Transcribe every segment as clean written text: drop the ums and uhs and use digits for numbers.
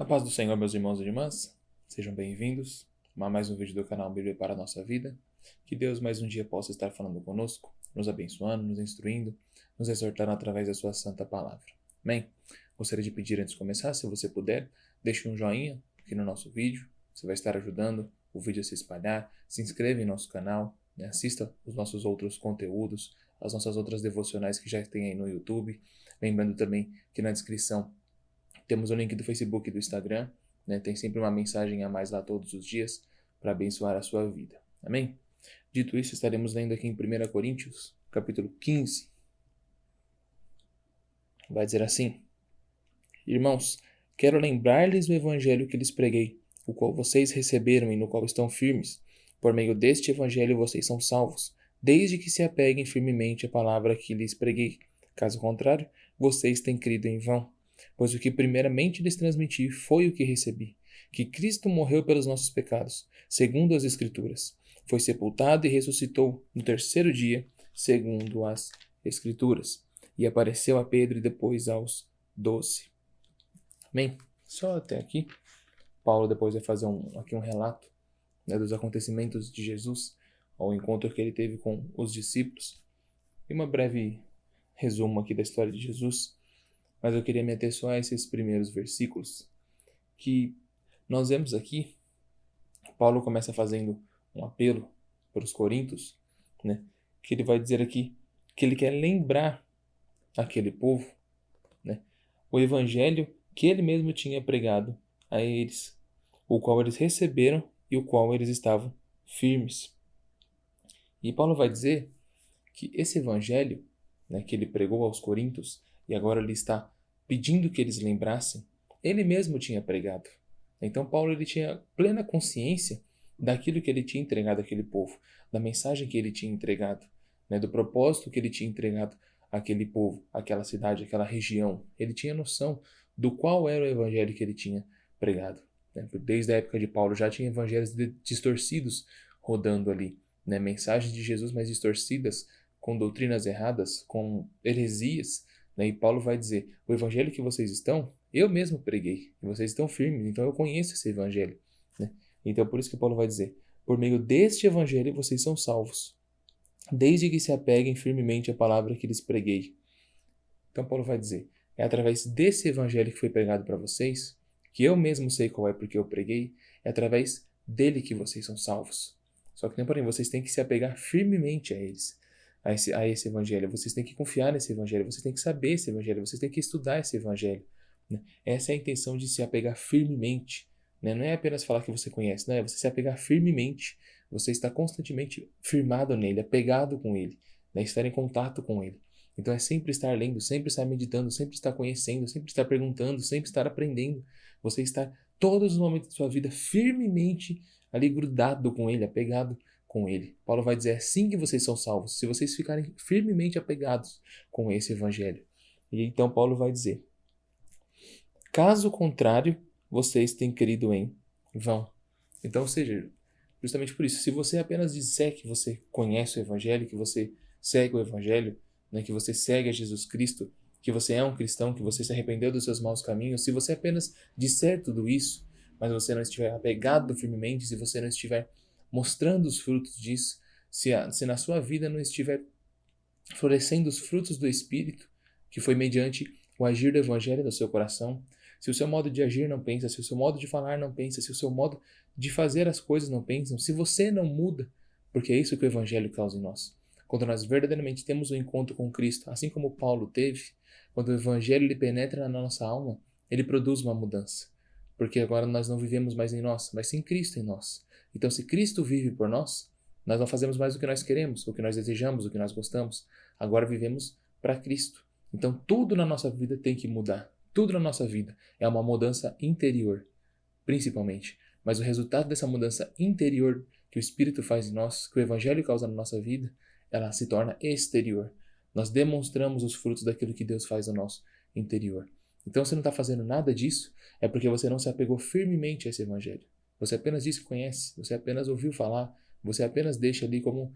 A paz do Senhor, meus irmãos e irmãs, sejam bem-vindos a mais um vídeo do canal Bíblia para a Nossa Vida. Que Deus mais um dia possa estar falando conosco, nos abençoando, nos instruindo, nos exortando através da sua santa palavra. Amém? Gostaria de pedir antes de começar, se você puder, deixe um joinha aqui no nosso vídeo, você vai estar ajudando o vídeo a se espalhar, se inscreva em nosso canal, assista os nossos outros conteúdos, as nossas outras devocionais que já tem aí no YouTube. Lembrando também que na descrição temos o link do Facebook e do Instagram, tem sempre uma mensagem a mais lá todos os dias para abençoar a sua vida. Amém? Dito isso, estaremos lendo aqui em 1 Coríntios, capítulo 15. Vai dizer assim: Irmãos, quero lembrar-lhes o evangelho que lhes preguei, o qual vocês receberam e no qual estão firmes. Por meio deste evangelho vocês são salvos, desde que se apeguem firmemente à palavra que lhes preguei. Caso contrário, vocês têm crido em vão. Pois o que primeiramente lhes transmiti foi o que recebi, que Cristo morreu pelos nossos pecados, segundo as Escrituras. Foi sepultado e ressuscitou no terceiro dia, segundo as Escrituras. E apareceu a Pedro e depois aos 12. Amém? Só até aqui. Paulo depois vai fazer aqui um relato, dos acontecimentos de Jesus, ao encontro que ele teve com os discípulos. E uma breve resumo aqui da história de Jesus. Mas eu queria me ater só a esses primeiros versículos, que nós vemos aqui. Paulo começa fazendo um apelo para os coríntios, que ele vai dizer aqui que ele quer lembrar aquele povo, o evangelho que ele mesmo tinha pregado a eles, o qual eles receberam e o qual eles estavam firmes. E Paulo vai dizer que esse evangelho, que ele pregou aos coríntios, e agora ele está pedindo que eles lembrassem, ele mesmo tinha pregado. Então Paulo ele tinha plena consciência daquilo que ele tinha entregado àquele povo, da mensagem que ele tinha entregado, do propósito que ele tinha entregado àquele povo, àquela cidade, àquela região. Ele tinha noção do qual era o evangelho que ele tinha pregado. Desde a época de Paulo já tinha evangelhos distorcidos rodando ali, mensagens de Jesus mais distorcidas, com doutrinas erradas, com heresias, e Paulo vai dizer: o evangelho que vocês estão, eu mesmo preguei, e vocês estão firmes, então eu conheço esse evangelho. Então por isso que Paulo vai dizer: por meio deste evangelho vocês são salvos, desde que se apeguem firmemente à palavra que lhes preguei. Então Paulo vai dizer: é através desse evangelho que foi pregado para vocês, que eu mesmo sei qual é porque eu preguei, é através dele que vocês são salvos. Só que, porém, vocês têm que se apegar firmemente a eles, a esse evangelho. Vocês têm que confiar nesse evangelho, vocês têm que saber esse evangelho, vocês têm que estudar esse evangelho. Essa é a intenção de se apegar firmemente. Não é apenas falar que você conhece, não é você se apegar firmemente. Você está constantemente firmado nele, apegado com ele, estar em contato com ele. Então é sempre estar lendo, sempre estar meditando, sempre estar conhecendo, sempre estar perguntando, sempre estar aprendendo. Você está todos os momentos da sua vida firmemente ali grudado com ele, apegado com ele. Paulo vai dizer: é assim que vocês são salvos, se vocês ficarem firmemente apegados com esse evangelho. E então Paulo vai dizer: caso contrário, vocês têm crido em vão. Então, ou seja, justamente por isso, se você apenas disser que você conhece o evangelho, que você segue o evangelho, que você segue a Jesus Cristo, que você é um cristão, que você se arrependeu dos seus maus caminhos, se você apenas disser tudo isso, mas você não estiver apegado firmemente, se você não estiver mostrando os frutos disso, se na sua vida não estiver florescendo os frutos do Espírito, que foi mediante o agir do Evangelho no seu coração, se o seu modo de agir não pensa, se o seu modo de falar não pensa, se o seu modo de fazer as coisas não pensam, se você não muda, porque é isso que o Evangelho causa em nós. Quando nós verdadeiramente temos um encontro com Cristo, assim como Paulo teve, quando o Evangelho lhe penetra na nossa alma, ele produz uma mudança. Porque agora nós não vivemos mais em nós, mas sim Cristo em nós. Então, se Cristo vive por nós, nós não fazemos mais o que nós queremos, o que nós desejamos, o que nós gostamos. Agora vivemos para Cristo. Então, tudo na nossa vida tem que mudar. Tudo na nossa vida é uma mudança interior, principalmente. Mas o resultado dessa mudança interior que o Espírito faz em nós, que o Evangelho causa na nossa vida, ela se torna exterior. Nós demonstramos os frutos daquilo que Deus faz no nosso interior. Então, se não está fazendo nada disso, é porque você não se apegou firmemente a esse Evangelho. Você apenas disse que conhece, você apenas ouviu falar, você apenas deixa ali como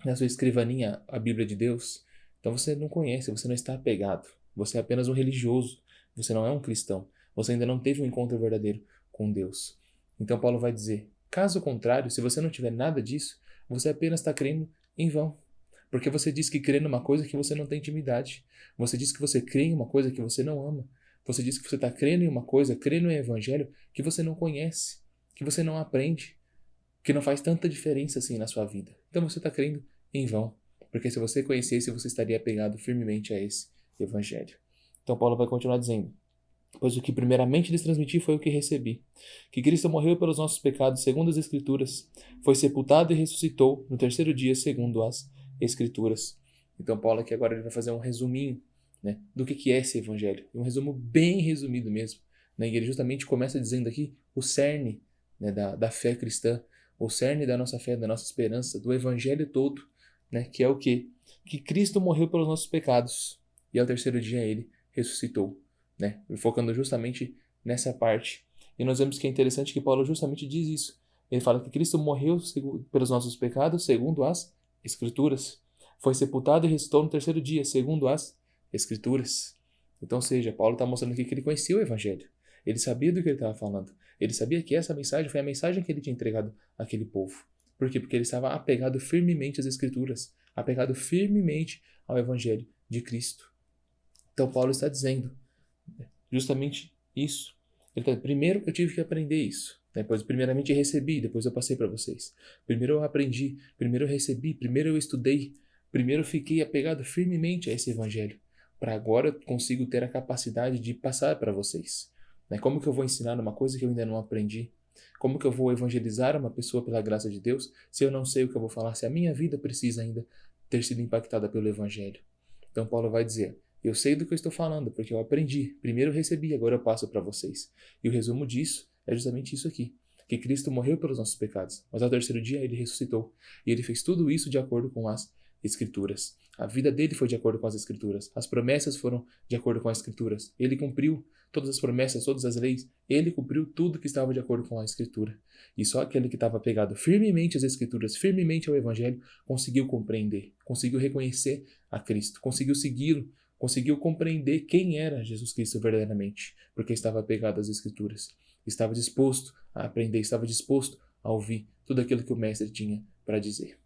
na sua escrivaninha a Bíblia de Deus. Então você não conhece, você não está apegado. Você é apenas um religioso, você não é um cristão. Você ainda não teve um encontro verdadeiro com Deus. Então Paulo vai dizer, caso contrário, se você não tiver nada disso, você apenas está crendo em vão. Porque você diz que crê numa coisa que você não tem intimidade. Você diz que você crê em uma coisa que você não ama. Você diz que você está crendo em uma coisa, crendo em evangelho que você não conhece, que você não aprende, que não faz tanta diferença assim na sua vida. Então você está crendo em vão. Porque se você conhecesse, você estaria apegado firmemente a esse evangelho. Então Paulo vai continuar dizendo, pois o que primeiramente lhes transmiti foi o que recebi, que Cristo morreu pelos nossos pecados segundo as Escrituras, foi sepultado e ressuscitou no terceiro dia segundo as Escrituras. Então Paulo aqui agora ele vai fazer um resuminho, né, do que é esse evangelho, um resumo bem resumido mesmo, né, e ele justamente começa dizendo aqui o cerne, né, da fé cristã, o cerne da nossa fé, da nossa esperança, do evangelho todo, né, que é o quê? Que Cristo morreu pelos nossos pecados e ao terceiro dia ele ressuscitou, né, focando justamente nessa parte. E nós vemos que é interessante que Paulo justamente diz isso. Ele fala que Cristo morreu pelos nossos pecados segundo as Escrituras, foi sepultado e ressuscitou no terceiro dia segundo as Escrituras. Então, ou seja, Paulo está mostrando aqui que ele conhecia o Evangelho. Ele sabia do que ele estava falando. Ele sabia que essa mensagem foi a mensagem que ele tinha entregado àquele povo. Por quê? Porque ele estava apegado firmemente às Escrituras, apegado firmemente ao Evangelho de Cristo. Então, Paulo está dizendo justamente isso. Primeiro eu tive que aprender isso. Depois, primeiramente recebi, depois eu passei para vocês. Primeiro eu aprendi, primeiro eu recebi, primeiro eu estudei, primeiro eu fiquei apegado firmemente a esse evangelho. Para agora eu consigo ter a capacidade de passar para vocês. Como que eu vou ensinar uma coisa que eu ainda não aprendi? Como que eu vou evangelizar uma pessoa pela graça de Deus se eu não sei o que eu vou falar, se a minha vida precisa ainda ter sido impactada pelo evangelho? Então Paulo vai dizer, eu sei do que eu estou falando, porque eu aprendi. Primeiro eu recebi, agora eu passo para vocês. E o resumo disso é justamente isso aqui. Que Cristo morreu pelos nossos pecados, mas ao terceiro dia ele ressuscitou. E ele fez tudo isso de acordo com as Escrituras. A vida dele foi de acordo com as Escrituras. As promessas foram de acordo com as Escrituras. Ele cumpriu todas as promessas, todas as leis. Ele cumpriu tudo que estava de acordo com a Escritura. E só aquele que estava pegado firmemente às Escrituras, firmemente ao Evangelho, conseguiu compreender, conseguiu reconhecer a Cristo, conseguiu segui-lo, conseguiu compreender quem era Jesus Cristo verdadeiramente, porque estava apegado às Escrituras. Estava disposto a aprender, estava disposto a ouvir tudo aquilo que o Mestre tinha para dizer.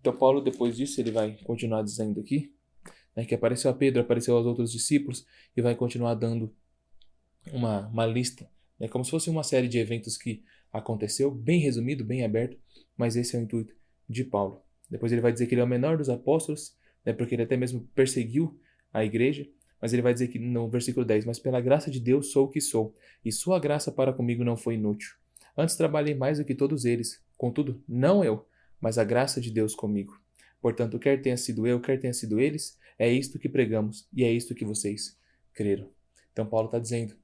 Então Paulo, depois disso, ele vai continuar dizendo aqui, que apareceu a Pedro, apareceu aos outros discípulos, e vai continuar dando uma lista, como se fosse uma série de eventos que aconteceu, bem resumido, bem aberto, mas esse é o intuito de Paulo. Depois ele vai dizer que ele é o menor dos apóstolos, porque ele até mesmo perseguiu a igreja, mas ele vai dizer que no versículo 10, mas pela graça de Deus sou o que sou, e sua graça para comigo não foi inútil. Antes trabalhei mais do que todos eles, contudo, não eu, mas a graça de Deus comigo. Portanto, quer tenha sido eu, quer tenha sido eles, é isto que pregamos, e é isto que vocês creram. Então Paulo está dizendo,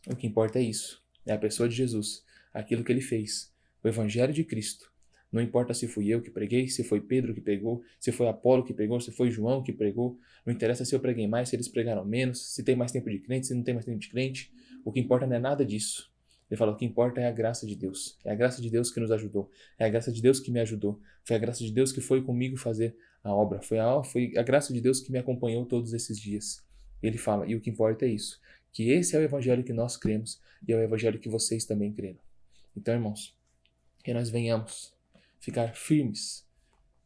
o que importa é isso, é a pessoa de Jesus, aquilo que ele fez, o evangelho de Cristo. Não importa se fui eu que preguei, se foi Pedro que pregou, se foi Apolo que pregou, se foi João que pregou. Não interessa se eu preguei mais, se eles pregaram menos, se tem mais tempo de crente, se não tem mais tempo de crente. O que importa não é nada disso. Ele fala, o que importa é a graça de Deus. É a graça de Deus que nos ajudou. É a graça de Deus que me ajudou. Foi a graça de Deus que foi comigo fazer a obra. Foi a graça de Deus que me acompanhou todos esses dias. Ele fala, e o que importa é isso. Que esse é o evangelho que nós cremos e é o evangelho que vocês também creram. Então, irmãos, que nós venhamos ficar firmes,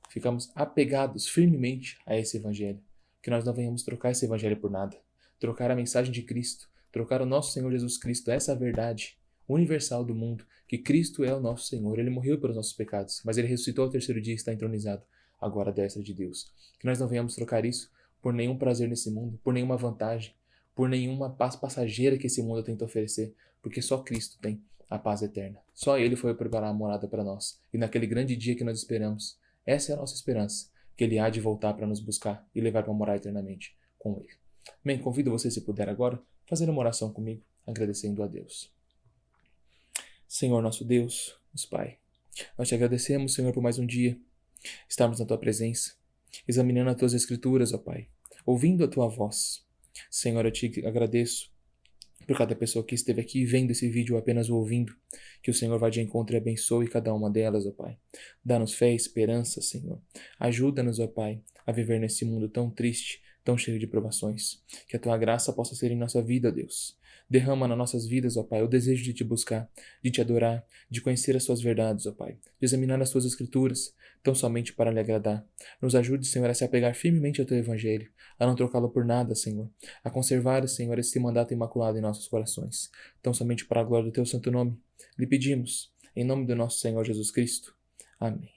ficamos apegados firmemente a esse evangelho, que nós não venhamos trocar esse evangelho por nada, trocar a mensagem de Cristo, trocar o nosso Senhor Jesus Cristo, essa verdade universal do mundo, que Cristo é o nosso Senhor, Ele morreu pelos nossos pecados, mas Ele ressuscitou ao terceiro dia e está entronizado agora à destra de Deus. Que nós não venhamos trocar isso por nenhum prazer nesse mundo, por nenhuma vantagem, por nenhuma paz passageira que esse mundo tenta oferecer, porque só Cristo tem a paz eterna. Só Ele foi preparar a morada para nós. E naquele grande dia que nós esperamos, essa é a nossa esperança, que Ele há de voltar para nos buscar e levar para morar eternamente com Ele. Bem, convido você, se puder agora, fazer uma oração comigo, agradecendo a Deus. Senhor nosso Deus, nosso Pai, nós te agradecemos, Senhor, por mais um dia estarmos na Tua presença, examinando as Tuas Escrituras, ó Pai, ouvindo a Tua voz. Senhor, eu te agradeço por cada pessoa que esteve aqui vendo esse vídeo ou apenas ouvindo, que o Senhor vá de encontro e abençoe cada uma delas, ó Pai. Dá-nos fé e esperança, Senhor. Ajuda-nos, ó Pai, a viver nesse mundo tão triste, tão cheio de provações. Que a Tua graça possa ser em nossa vida, Deus. Derrama nas nossas vidas, ó Pai, o desejo de Te buscar, de Te adorar, de conhecer as Tuas verdades, ó Pai, de examinar as Tuas Escrituras, tão somente para Lhe agradar. Nos ajude, Senhor, a se apegar firmemente ao Teu Evangelho, a não trocá-lo por nada, Senhor, a conservar, Senhor, esse mandato imaculado em nossos corações, tão somente para a glória do Teu santo nome. Lhe pedimos, em nome do nosso Senhor Jesus Cristo. Amém.